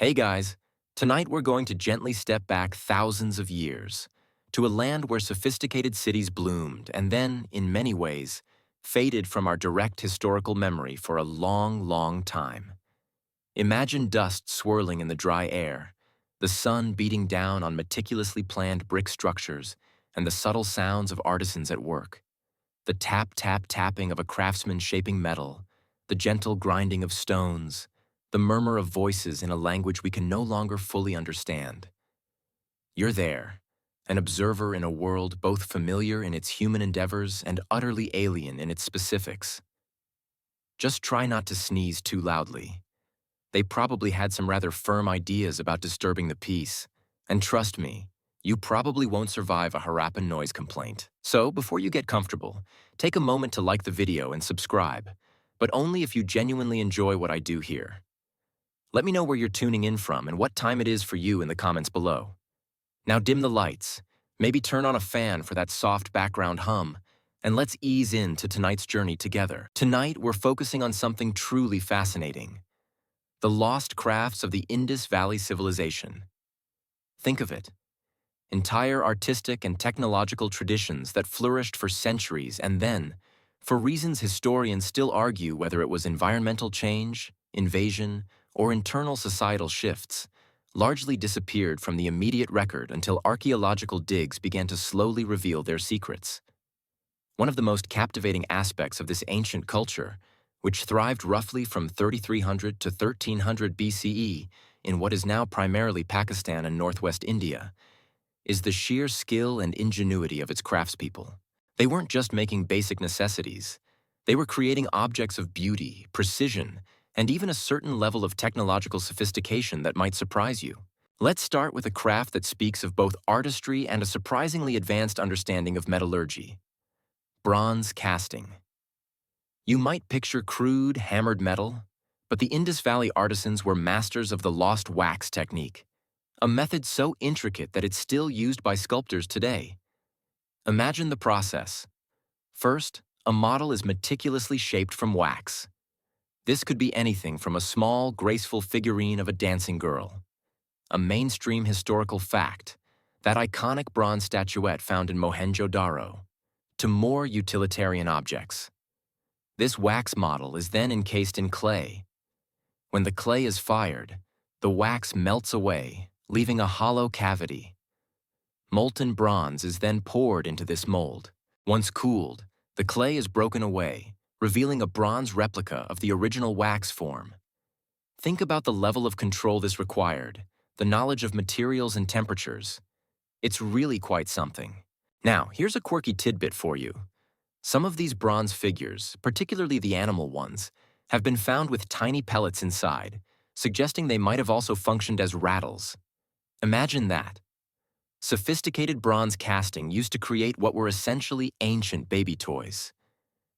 Hey guys, tonight we're going to gently step back thousands of years to a land where sophisticated cities bloomed and then, in many ways, faded from our direct historical memory for a long, long time. Imagine dust swirling in the dry air, the sun beating down on meticulously planned brick structures, and the subtle sounds of artisans at work. The tap-tap-tapping of a craftsman shaping metal, the gentle grinding of stones, the murmur of voices in a language we can no longer fully understand. You're there, an observer in a world both familiar in its human endeavors and utterly alien in its specifics. Just try not to sneeze too loudly. They probably had some rather firm ideas about disturbing the peace, and trust me, you probably won't survive a Harappan noise complaint. So, before you get comfortable, take a moment to like the video and subscribe, but only if you genuinely enjoy what I do here. Let me know where you're tuning in from and what time it is for you in the comments below. Now dim the lights, maybe turn on a fan for that soft background hum, and let's ease into tonight's journey together. Tonight, we're focusing on something truly fascinating: the lost crafts of the Indus Valley civilization. Think of it. Entire artistic and technological traditions that flourished for centuries and then, for reasons historians still argue whether it was environmental change, invasion, or internal societal shifts, largely disappeared from the immediate record until archaeological digs began to slowly reveal their secrets. One of the most captivating aspects of this ancient culture, which thrived roughly from 3300 to 1300 BCE in what is now primarily Pakistan and northwest India, is the sheer skill and ingenuity of its craftspeople. They weren't just making basic necessities. They were creating objects of beauty, precision, and even a certain level of technological sophistication that might surprise you. Let's start with a craft that speaks of both artistry and a surprisingly advanced understanding of metallurgy: bronze casting. You might picture crude, hammered metal, but the Indus Valley artisans were masters of the lost wax technique, a method so intricate that it's still used by sculptors today. Imagine the process. First, a model is meticulously shaped from wax. This could be anything from a small, graceful figurine of a dancing girl, a mainstream historical fact, that iconic bronze statuette found in Mohenjo-Daro, to more utilitarian objects. This wax model is then encased in clay. When the clay is fired, the wax melts away, leaving a hollow cavity. Molten bronze is then poured into this mold. Once cooled, the clay is broken away, revealing a bronze replica of the original wax form. Think about the level of control this required, the knowledge of materials and temperatures. It's really quite something. Now, here's a quirky tidbit for you. Some of these bronze figures, particularly the animal ones, have been found with tiny pellets inside, suggesting they might have also functioned as rattles. Imagine that. Sophisticated bronze casting used to create what were essentially ancient baby toys.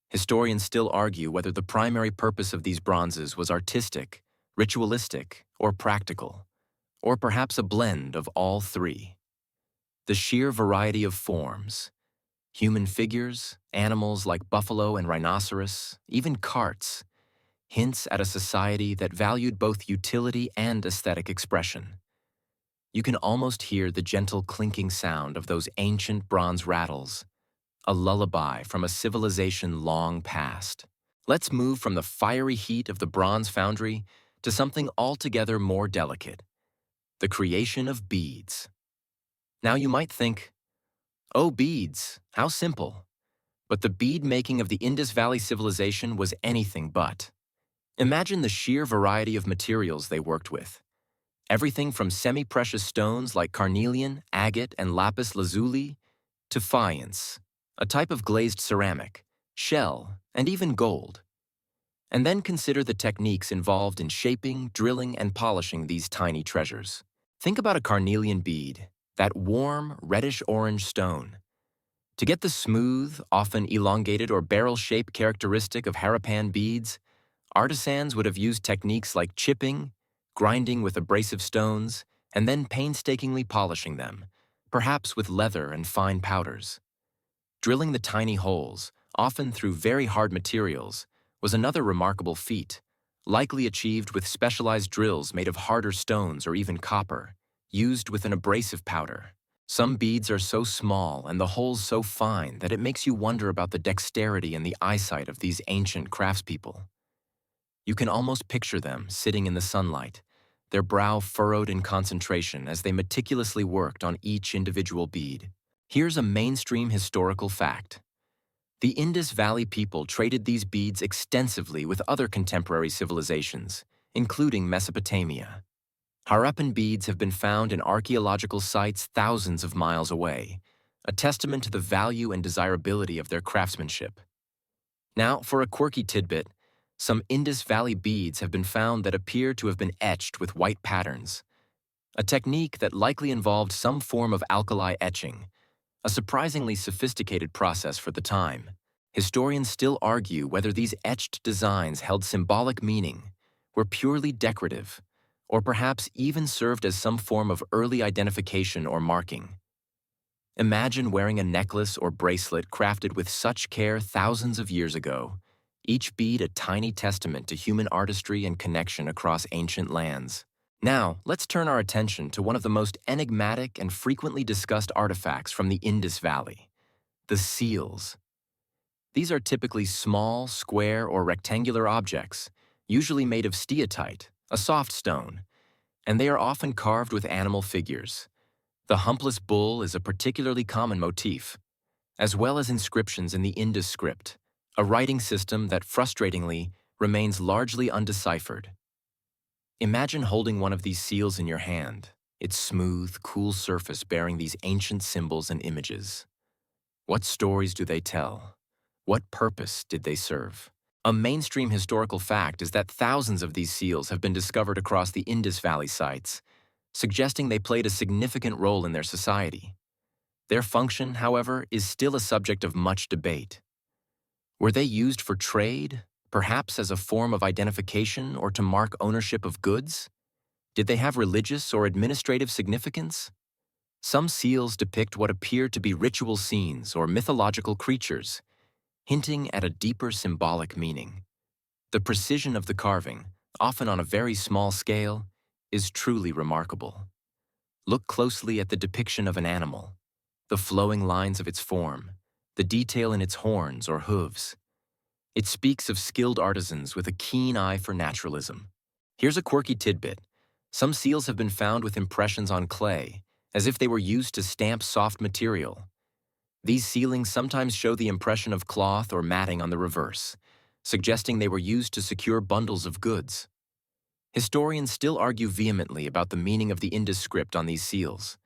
Historians still argue whether the primary purpose of these bronzes was artistic, ritualistic, or practical, or perhaps a blend of all three. The sheer variety of forms: human figures, animals like buffalo and rhinoceros, even carts, hints at a society that valued both utility and aesthetic expression. You can almost hear the gentle clinking sound of those ancient bronze rattles, a lullaby from a civilization long past. Let's move from the fiery heat of the bronze foundry to something altogether more delicate: the creation of beads. Now you might think, oh, beads, how simple. But the bead making of the Indus Valley civilization was anything but. Imagine the sheer variety of materials they worked with. Everything from semi-precious stones like carnelian, agate, and lapis lazuli, to faience, a type of glazed ceramic, shell, and even gold. And then consider the techniques involved in shaping, drilling, and polishing these tiny treasures. Think about a carnelian bead, that warm, reddish-orange stone. To get the smooth, often elongated or barrel-shaped characteristic of Harappan beads, artisans would have used techniques like chipping, grinding with abrasive stones, and then painstakingly polishing them, perhaps with leather and fine powders. Drilling the tiny holes, often through very hard materials, was another remarkable feat, likely achieved with specialized drills made of harder stones or even copper, used with an abrasive powder. Some beads are so small and the holes so fine that it makes you wonder about the dexterity and the eyesight of these ancient craftspeople. You can almost picture them sitting in the sunlight, their brow furrowed in concentration as they meticulously worked on each individual bead. Here's a mainstream historical fact. The Indus Valley people traded these beads extensively with other contemporary civilizations, including Mesopotamia. Harappan beads have been found in archaeological sites thousands of miles away, a testament to the value and desirability of their craftsmanship. Now, for a quirky tidbit, some Indus Valley beads have been found that appear to have been etched with white patterns, a technique that likely involved some form of alkali etching, a surprisingly sophisticated process for the time. Historians still argue whether these etched designs held symbolic meaning, were purely decorative, or perhaps even served as some form of early identification or marking. Imagine wearing a necklace or bracelet crafted with such care thousands of years ago, each bead a tiny testament to human artistry and connection across ancient lands. Now, let's turn our attention to one of the most enigmatic and frequently discussed artifacts from the Indus Valley, the seals. These are typically small, square, or rectangular objects, usually made of steatite, a soft stone, and they are often carved with animal figures. The humpless bull is a particularly common motif, as well as inscriptions in the Indus script, a writing system that, frustratingly, remains largely undeciphered. Imagine holding one of these seals in your hand, its smooth, cool surface bearing these ancient symbols and images. What stories do they tell? What purpose did they serve? A mainstream historical fact is that thousands of these seals have been discovered across the Indus Valley sites, suggesting they played a significant role in their society. Their function, however, is still a subject of much debate. Were they used for trade, perhaps as a form of identification or to mark ownership of goods? Did they have religious or administrative significance? Some seals depict what appear to be ritual scenes or mythological creatures, hinting at a deeper symbolic meaning. The precision of the carving, often on a very small scale, is truly remarkable. Look closely at the depiction of an animal, the flowing lines of its form, the detail in its horns or hooves. It speaks of skilled artisans with a keen eye for naturalism. Here's a quirky tidbit. Some seals have been found with impressions on clay, as if they were used to stamp soft material. These sealings sometimes show the impression of cloth or matting on the reverse, suggesting they were used to secure bundles of goods. Historians still argue vehemently about the meaning of the Indus script on these seals.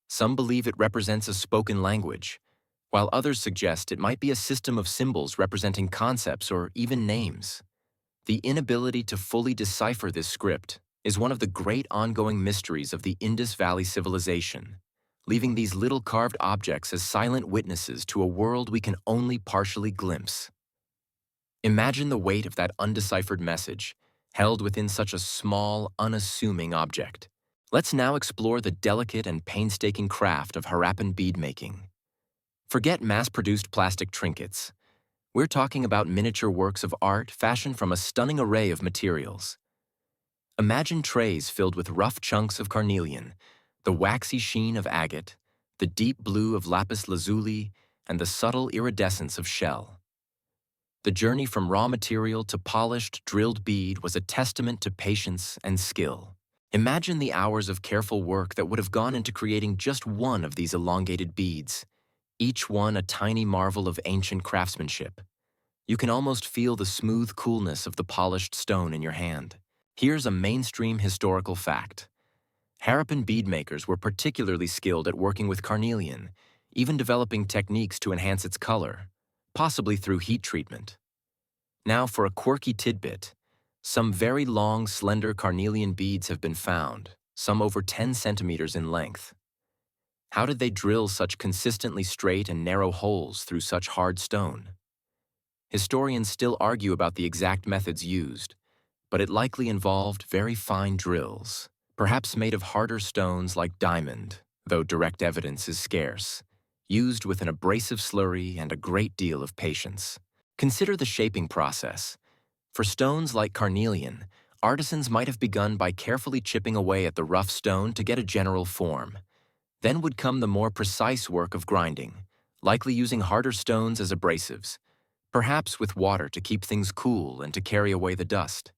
Some believe it represents a spoken language, while others suggest it might be a system of symbols representing concepts or even names. The inability to fully decipher this script is one of the great ongoing mysteries of the Indus Valley civilization, leaving these little carved objects as silent witnesses to a world we can only partially glimpse. Imagine the weight of that undeciphered message, held within such a small, unassuming object. Let's now explore the delicate and painstaking craft of Harappan beadmaking. Forget mass-produced plastic trinkets. We're talking about miniature works of art fashioned from a stunning array of materials. Imagine trays filled with rough chunks of carnelian, the waxy sheen of agate, the deep blue of lapis lazuli, and the subtle iridescence of shell. The journey from raw material to polished, drilled bead was a testament to patience and skill. Imagine the hours of careful work that would have gone into creating just one of these elongated beads, each one a tiny marvel of ancient craftsmanship. You can almost feel the smooth coolness of the polished stone in your hand. Here's a mainstream historical fact. Harappan beadmakers were particularly skilled at working with carnelian, even developing techniques to enhance its color, possibly through heat treatment. Now for a quirky tidbit. Some very long, slender carnelian beads have been found, some over 10 centimeters in length. How did they drill such consistently straight and narrow holes through such hard stone? Historians still argue about the exact methods used, but it likely involved very fine drills, perhaps made of harder stones like diamond, though direct evidence is scarce, used with an abrasive slurry and a great deal of patience. Consider the shaping process. For stones like carnelian, artisans might have begun by carefully chipping away at the rough stone to get a general form. Then would come the more precise work of grinding, likely using harder stones as abrasives, perhaps with water to keep things cool and to carry away the dust.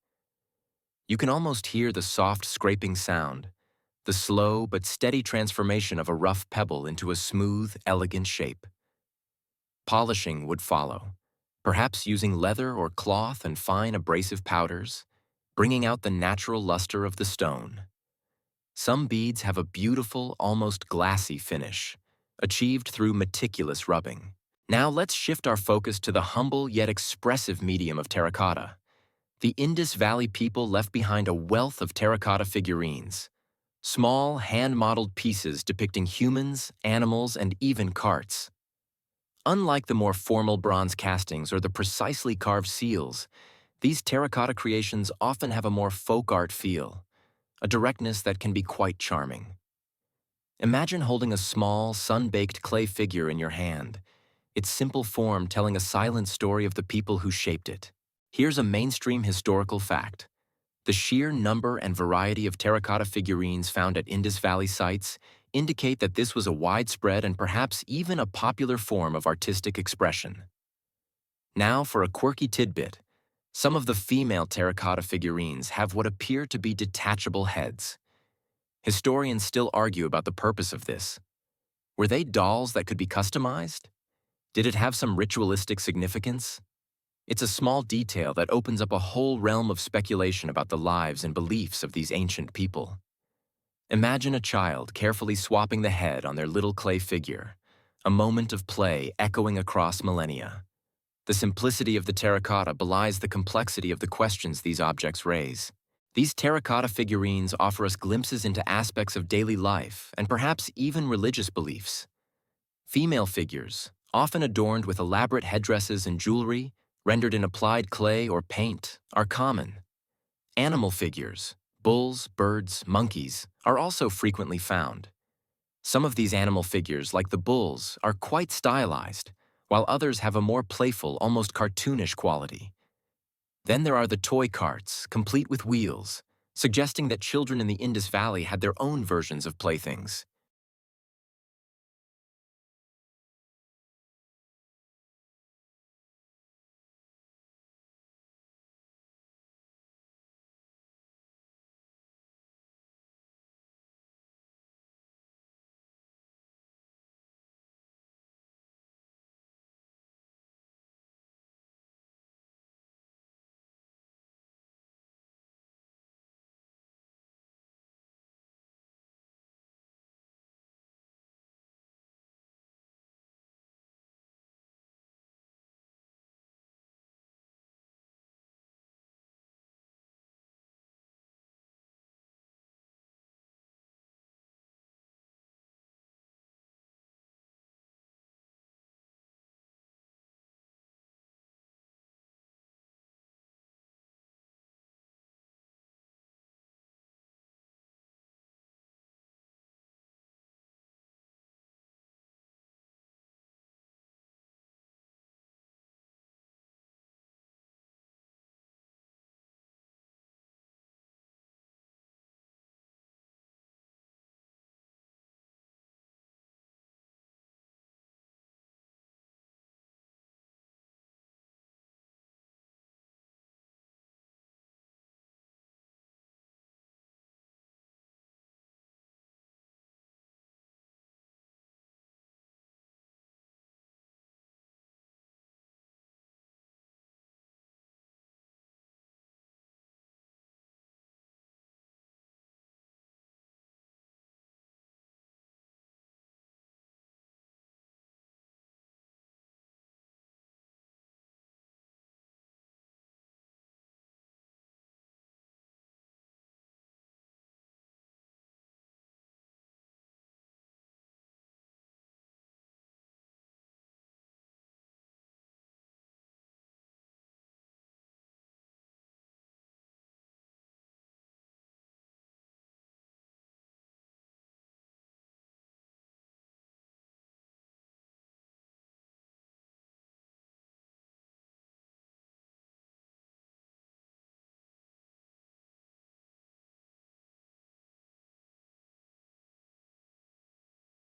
You can almost hear the soft scraping sound, the slow but steady transformation of a rough pebble into a smooth, elegant shape. Polishing would follow, perhaps using leather or cloth and fine abrasive powders, bringing out the natural luster of the stone. Some beads have a beautiful, almost glassy finish, achieved through meticulous rubbing. Now let's shift our focus to the humble yet expressive medium of terracotta. The Indus Valley people left behind a wealth of terracotta figurines, small, hand-modeled pieces depicting humans, animals, and even carts. Unlike the more formal bronze castings or the precisely carved seals, these terracotta creations often have a more folk art feel, a directness that can be quite charming. Imagine holding a small, sun-baked clay figure in your hand, its simple form telling a silent story of the people who shaped it. Here's a mainstream historical fact. The sheer number and variety of terracotta figurines found at Indus Valley sites indicate that this was a widespread and perhaps even a popular form of artistic expression. Now for a quirky tidbit. Some of the female terracotta figurines have what appear to be detachable heads. Historians still argue about the purpose of this. Were they dolls that could be customized? Did it have some ritualistic significance? It's a small detail that opens up a whole realm of speculation about the lives and beliefs of these ancient people. Imagine a child carefully swapping the head on their little clay figure, a moment of play echoing across millennia. The simplicity of the terracotta belies the complexity of the questions these objects raise. These terracotta figurines offer us glimpses into aspects of daily life and perhaps even religious beliefs. Female figures, often adorned with elaborate headdresses and jewelry, rendered in applied clay or paint, are common. Animal figures, bulls, birds, monkeys, are also frequently found. Some of these animal figures, like the bulls, are quite stylized, while others have a more playful, almost cartoonish quality. Then there are the toy carts, complete with wheels, suggesting that children in the Indus Valley had their own versions of playthings.